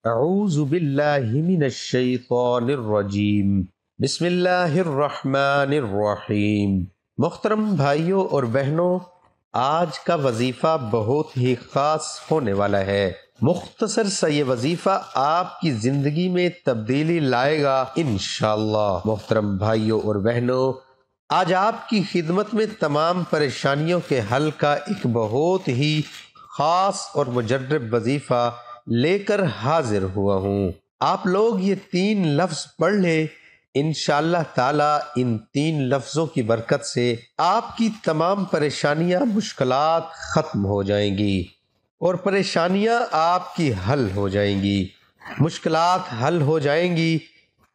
اعوذ باللہ من الشیطان الرجیم بسم اللہ الرحمن الرحیم۔ محترم بھائیوں اور بہنوں، آج کا وظیفہ بہت ہی خاص ہونے والا ہے۔ مختصر سا یہ وظیفہ آپ کی زندگی میں تبدیلی لائے گا انشاءاللہ۔ محترم بھائیوں اور بہنوں، آج آپ کی خدمت میں تمام پریشانیوں کے حل کا ایک بہت ہی خاص اور مجرب وظیفہ لے کر حاضر ہوا ہوں۔ آپ لوگ یہ 3 لفظ پڑھ لیں، انشاءاللہ تعالی ان 3 لفظوں کی برکت سے آپ کی تمام پریشانیاں مشکلات ختم ہو جائیں گی اور پریشانیاں آپ کی حل ہو جائیں گی، مشکلات حل ہو جائیں گی،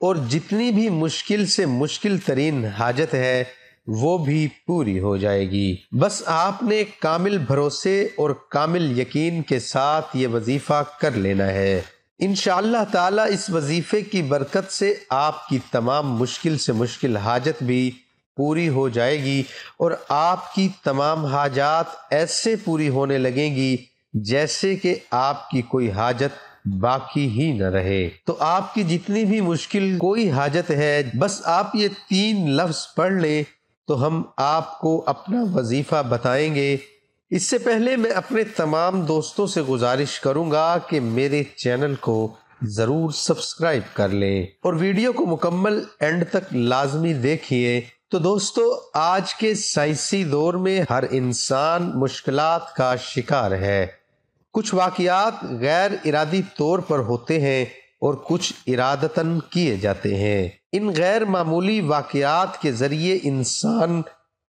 اور جتنی بھی مشکل سے مشکل ترین حاجت ہے وہ بھی پوری ہو جائے گی۔ بس آپ نے کامل بھروسے اور کامل یقین کے ساتھ یہ وظیفہ کر لینا ہے۔ انشاءاللہ تعالی اس وظیفے کی برکت سے آپ کی تمام مشکل سے مشکل حاجت بھی پوری ہو جائے گی اور آپ کی تمام حاجات ایسے پوری ہونے لگیں گی جیسے کہ آپ کی کوئی حاجت باقی ہی نہ رہے۔ تو آپ کی جتنی بھی مشکل کوئی حاجت ہے، بس آپ یہ 3 لفظ پڑھ لیں تو ہم آپ کو اپنا وظیفہ بتائیں گے۔ اس سے پہلے میں اپنے تمام دوستوں سے گزارش کروں گا کہ میرے چینل کو ضرور سبسکرائب کر لیں اور ویڈیو کو مکمل اینڈ تک لازمی دیکھیے۔ تو دوستو، آج کے سائنسی دور میں ہر انسان مشکلات کا شکار ہے۔ کچھ واقعات غیر ارادی طور پر ہوتے ہیں اور کچھ ارادتاً کیے جاتے ہیں۔ ان غیر معمولی واقعات کے ذریعے انسان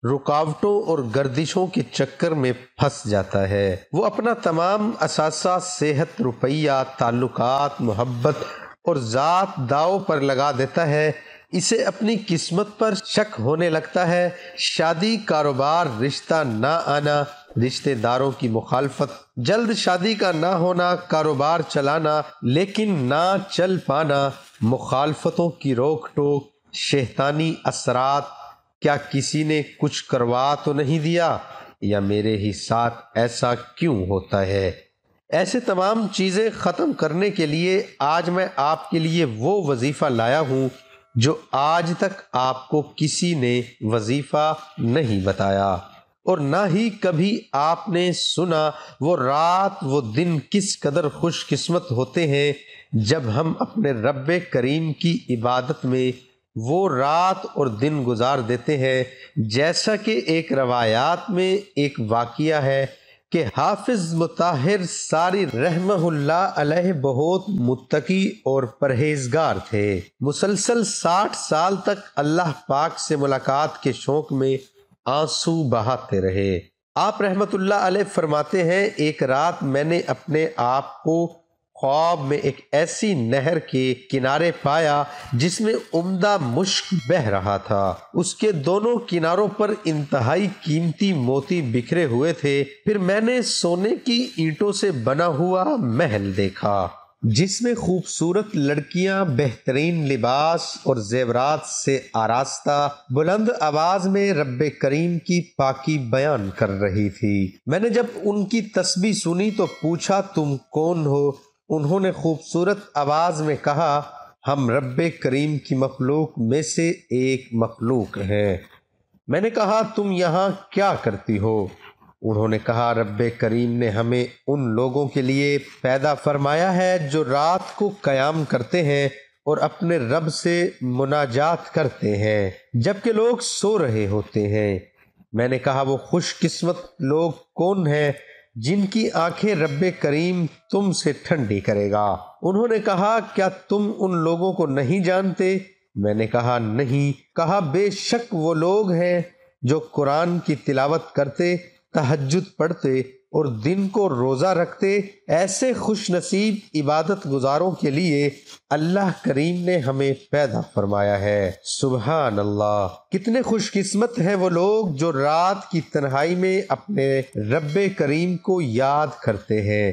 رکاوٹوں اور گردشوں کے چکر میں پھنس جاتا ہے۔ وہ اپنا تمام اثاثہ، صحت، روپیہ، تعلقات، محبت اور ذات داؤ پر لگا دیتا ہے۔ اسے اپنی قسمت پر شک ہونے لگتا ہے۔ شادی، کاروبار، رشتہ نہ آنا، رشتہ داروں کی مخالفت، جلد شادی کا نہ ہونا، کاروبار چلانا لیکن نہ چل پانا، مخالفتوں کی روک ٹوک، شیطانی اثرات، کیا کسی نے کچھ کروا تو نہیں دیا، یا میرے ہی ساتھ ایسا کیوں ہوتا ہے۔ ایسے تمام چیزیں ختم کرنے کے لیے آج میں آپ کے لیے وہ وظیفہ لایا ہوں جو آج تک آپ کو کسی نے وظیفہ نہیں بتایا اور نہ ہی کبھی آپ نے سنا۔ وہ رات، وہ دن کس قدر خوش قسمت ہوتے ہیں جب ہم اپنے رب کریم کی عبادت میں وہ رات اور دن گزار دیتے ہیں۔ جیسا کہ ایک روایات میں ایک واقعہ ہے کہ حافظ مطہر ساری رحمہ اللہ علیہ بہت متقی اور پرہیزگار تھے۔ مسلسل 60 سال تک اللہ پاک سے ملاقات کے شوق میں آنسو بہاتے رہے۔ آپ رحمت اللہ علیہ فرماتے ہیں، ایک رات میں نے اپنے آپ کو خواب میں ایک ایسی نہر کے کنارے پایا جس میں عمدہ مشک بہہ رہا تھا۔ اس کے دونوں کناروں پر انتہائی قیمتی موتی بکھرے ہوئے تھے۔ پھر میں نے سونے کی اینٹوں سے بنا ہوا محل دیکھا جس میں خوبصورت لڑکیاں بہترین لباس اور زیورات سے آراستہ بلند آواز میں رب کریم کی پاکی بیان کر رہی تھی۔ میں نے جب ان کی تسبیح سنی تو پوچھا، تم کون ہو؟ انہوں نے خوبصورت آواز میں کہا، ہم رب کریم کی مخلوق میں سے ایک مخلوق ہیں۔ میں نے کہا، تم یہاں کیا کرتی ہو؟ انہوں نے کہا، رب کریم نے ہمیں ان لوگوں کے لیے پیدا فرمایا ہے جو رات کو قیام کرتے ہیں اور اپنے رب سے مناجات کرتے ہیں جبکہ لوگ سو رہے ہوتے ہیں۔ میں نے کہا، وہ خوش قسمت لوگ کون ہیں جن کی آنکھیں رب کریم تم سے ٹھنڈی کرے گا؟ انہوں نے کہا، کیا تم ان لوگوں کو نہیں جانتے؟ میں نے کہا، نہیں۔ کہا، بے شک وہ لوگ ہیں جو قرآن کی تلاوت کرتے، تہجد پڑھتے اور دن کو روزہ رکھتے۔ ایسے خوش نصیب عبادت گزاروں کے لیے اللہ کریم نے ہمیں پیدا فرمایا ہے۔ سبحان اللہ! کتنے خوش قسمت ہیں وہ لوگ جو رات کی تنہائی میں اپنے رب کریم کو یاد کرتے ہیں۔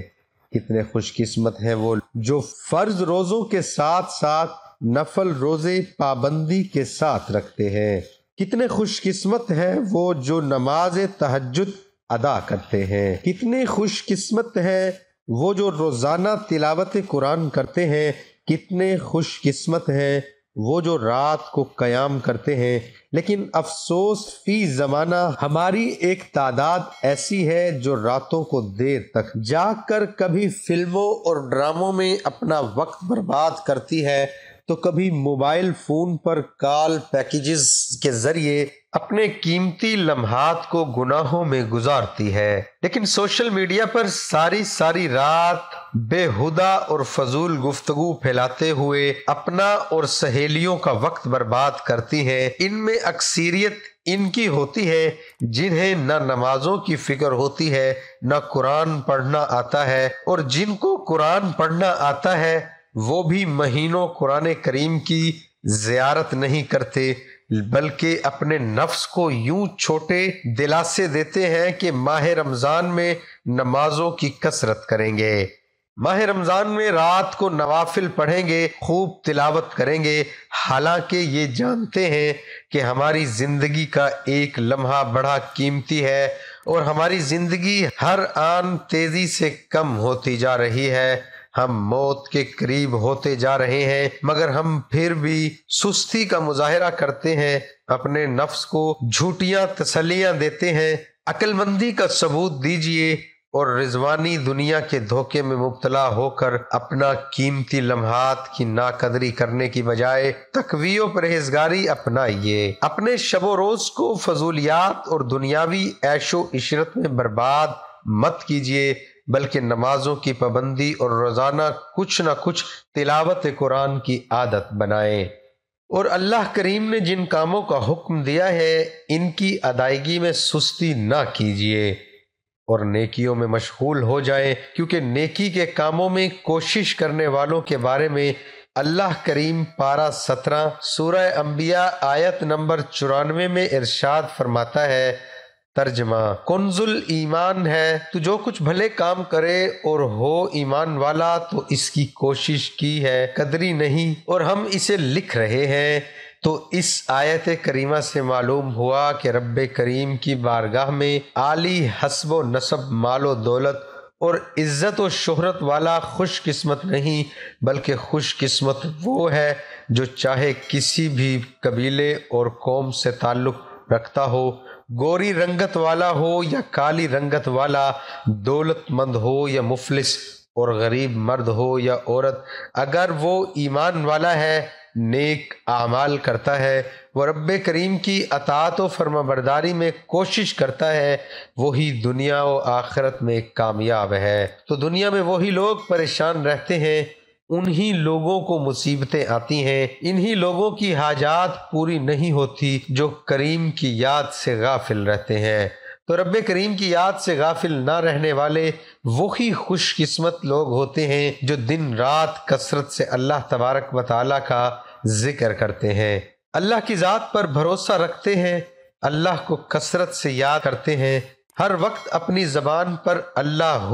کتنے خوش قسمت ہیں وہ جو فرض روزوں کے ساتھ ساتھ نفل روزے پابندی کے ساتھ رکھتے ہیں۔ کتنے خوش قسمت ہیں وہ جو نماز تہجد ادا کرتے ہیں۔ کتنے خوش قسمت ہیں وہ جو روزانہ تلاوت قرآن کرتے ہیں کتنے خوش قسمت ہیں، وہ جو رات کو قیام کرتے ہیں۔ لیکن افسوس فی زمانہ ہماری ایک تعداد ایسی ہے جو راتوں کو دیر تک جاگ کر کبھی فلموں اور ڈراموں میں اپنا وقت برباد کرتی ہے تو کبھی موبائل فون پر کال پیکیجز کے ذریعے اپنے قیمتی لمحات کو گناہوں میں گزارتی ہے۔ لیکن سوشل میڈیا پر ساری رات بےہودہ اور فضول گفتگو پھیلاتے ہوئے اپنا اور سہیلیوں کا وقت برباد کرتی ہیں۔ ان میں اکثریت ان کی ہوتی ہے جنہیں نہ نمازوں کی فکر ہوتی ہے، نہ قرآن پڑھنا آتا ہے، اور جن کو قرآن پڑھنا آتا ہے وہ بھی مہینوں قرآن کریم کی زیارت نہیں کرتے، بلکہ اپنے نفس کو یوں چھوٹے دلاسے دیتے ہیں کہ ماہ رمضان میں نمازوں کی کثرت کریں گے، ماہ رمضان میں رات کو نوافل پڑھیں گے، خوب تلاوت کریں گے، حالانکہ یہ جانتے ہیں کہ ہماری زندگی کا ایک لمحہ بڑا قیمتی ہے اور ہماری زندگی ہر آن تیزی سے کم ہوتی جا رہی ہے، ہم موت کے قریب ہوتے جا رہے ہیں، مگر ہم پھر بھی سستی کا مظاہرہ کرتے ہیں، اپنے نفس کو جھوٹیاں تسلیاں دیتے ہیں۔ عقل مندی کا ثبوت دیجئے اور رضوانی دنیا کے دھوکے میں مبتلا ہو کر اپنا قیمتی لمحات کی ناقدری کرنے کی بجائے تقوی و پرہیزگاری اپنائیے۔ اپنے شب و روز کو فضولیات اور دنیاوی عیش و عشرت میں برباد مت کیجیے، بلکہ نمازوں کی پابندی اور روزانہ کچھ نہ کچھ تلاوت قرآن کی عادت بنائیں، اور اللہ کریم نے جن کاموں کا حکم دیا ہے ان کی ادائیگی میں سستی نہ کیجیے اور نیکیوں میں مشغول ہو جائیں، کیونکہ نیکی کے کاموں میں کوشش کرنے والوں کے بارے میں اللہ کریم پارہ 17 سورہ انبیاء آیت نمبر 94 میں ارشاد فرماتا ہے، ترجمہ: کنز ایمان ہے تو جو کچھ بھلے کام کرے اور ہو ایمان والا تو اس کی کوشش کی ہے قدری نہیں، اور ہم اسے لکھ رہے ہیں۔ تو اس آیت کریمہ سے معلوم ہوا کہ رب کریم کی بارگاہ میں عالی حسب و نسب، مال و دولت اور عزت و شہرت والا خوش قسمت نہیں، بلکہ خوش قسمت وہ ہے جو چاہے کسی بھی قبیلے اور قوم سے تعلق رکھتا ہو، گوری رنگت والا ہو یا کالی رنگت والا، دولت مند ہو یا مفلس، اور غریب مرد ہو یا عورت، اگر وہ ایمان والا ہے، نیک اعمال کرتا ہے، وہ رب کریم کی اطاعت و فرما برداری میں کوشش کرتا ہے، وہی دنیا و آخرت میں کامیاب ہے۔ تو دنیا میں وہی لوگ پریشان رہتے ہیں، انہی لوگوں کو مصیبتیں آتی ہیں، انہی لوگوں کی حاجات پوری نہیں ہوتی جو کریم کی یاد سے غافل رہتے ہیں۔ تو رب کریم کی یاد سے غافل نہ رہنے والے وہی خوش قسمت لوگ ہوتے ہیں جو دن رات کثرت سے اللہ تبارک و تعالیٰ کا ذکر کرتے ہیں، اللہ کی ذات پر بھروسہ رکھتے ہیں، اللہ کو کثرت سے یاد کرتے ہیں، ہر وقت اپنی زبان پر اللہ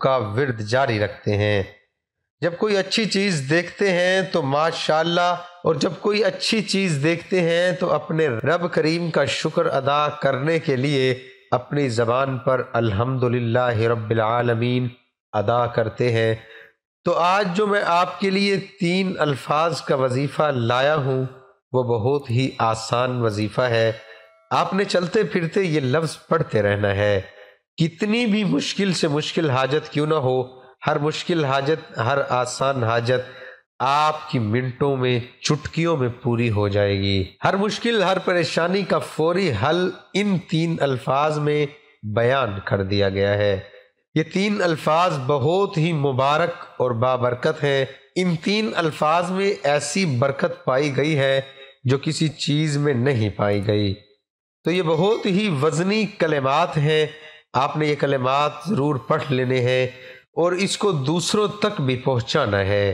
کا ورد جاری رکھتے ہیں۔ جب کوئی اچھی چیز دیکھتے ہیں تو ماشاءاللہ، اور جب کوئی اچھی چیز دیکھتے ہیں تو اپنے رب کریم کا شکر ادا کرنے کے لیے اپنی زبان پر الحمدللہ رب العالمین ادا کرتے ہیں۔ تو آج جو میں آپ کے لیے 3 الفاظ کا وظیفہ لایا ہوں وہ بہت ہی آسان وظیفہ ہے، آپ نے چلتے پھرتے یہ لفظ پڑھتے رہنا ہے، کتنی بھی مشکل سے مشکل حاجت کیوں نہ ہو، ہر مشکل حاجت، ہر آسان حاجت آپ کی منٹوں میں، چٹکیوں میں پوری ہو جائے گی۔ ہر مشکل، ہر پریشانی کا فوری حل ان 3 الفاظ میں بیان کر دیا گیا ہے۔ یہ 3 الفاظ بہت ہی مبارک اور بابرکت ہیں، ان 3 الفاظ میں ایسی برکت پائی گئی ہے جو کسی چیز میں نہیں پائی گئی۔ تو یہ بہت ہی وزنی کلمات ہیں، آپ نے یہ کلمات ضرور پڑھ لینے ہیں اور اس کو دوسروں تک بھی پہنچانا ہے۔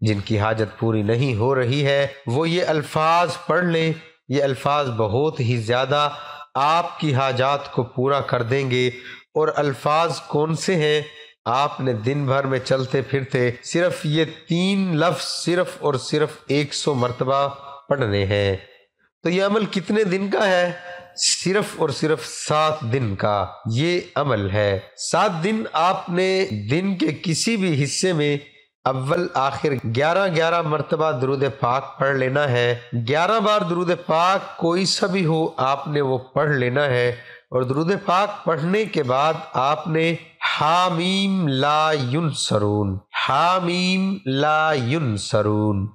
جن کی حاجت پوری نہیں ہو رہی ہے وہ یہ الفاظ پڑھ لیں، یہ الفاظ بہت ہی زیادہ آپ کی حاجات کو پورا کر دیں گے۔ اور الفاظ کون سے ہیں؟ آپ نے دن بھر میں چلتے پھرتے صرف یہ 3 لفظ صرف اور صرف 100 مرتبہ پڑھنے ہیں۔ تو یہ عمل کتنے دن کا ہے؟ صرف اور صرف 7 دن کا یہ عمل ہے۔ 7 دن آپ نے دن کے کسی بھی حصے میں اول آخر 11 مرتبہ درود پاک پڑھ لینا ہے۔ 11 بار درود پاک کوئی سا بھی ہو آپ نے وہ پڑھ لینا ہے، اور درود پاک پڑھنے کے بعد آپ نے حامیم لا ینصرون، حامیم لا ینصرون،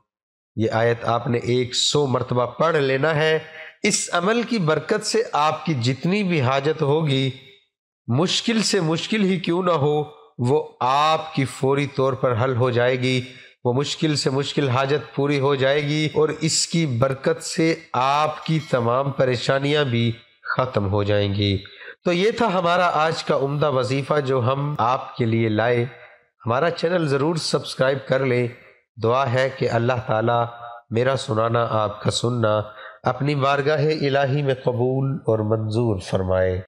یہ آیت آپ نے 100 مرتبہ پڑھ لینا ہے۔ اس عمل کی برکت سے آپ کی جتنی بھی حاجت ہوگی، مشکل سے مشکل ہی کیوں نہ ہو، وہ آپ کی فوری طور پر حل ہو جائے گی، وہ مشکل سے مشکل حاجت پوری ہو جائے گی، اور اس کی برکت سے آپ کی تمام پریشانیاں بھی ختم ہو جائیں گی۔ تو یہ تھا ہمارا آج کا عمدہ وظیفہ جو ہم آپ کے لیے لائے۔ ہمارا چینل ضرور سبسکرائب کر لیں۔ دعا ہے کہ اللہ تعالیٰ میرا سنانا، آپ کا سننا اپنی بارگاہ الہی میں قبول اور منظور فرمائے۔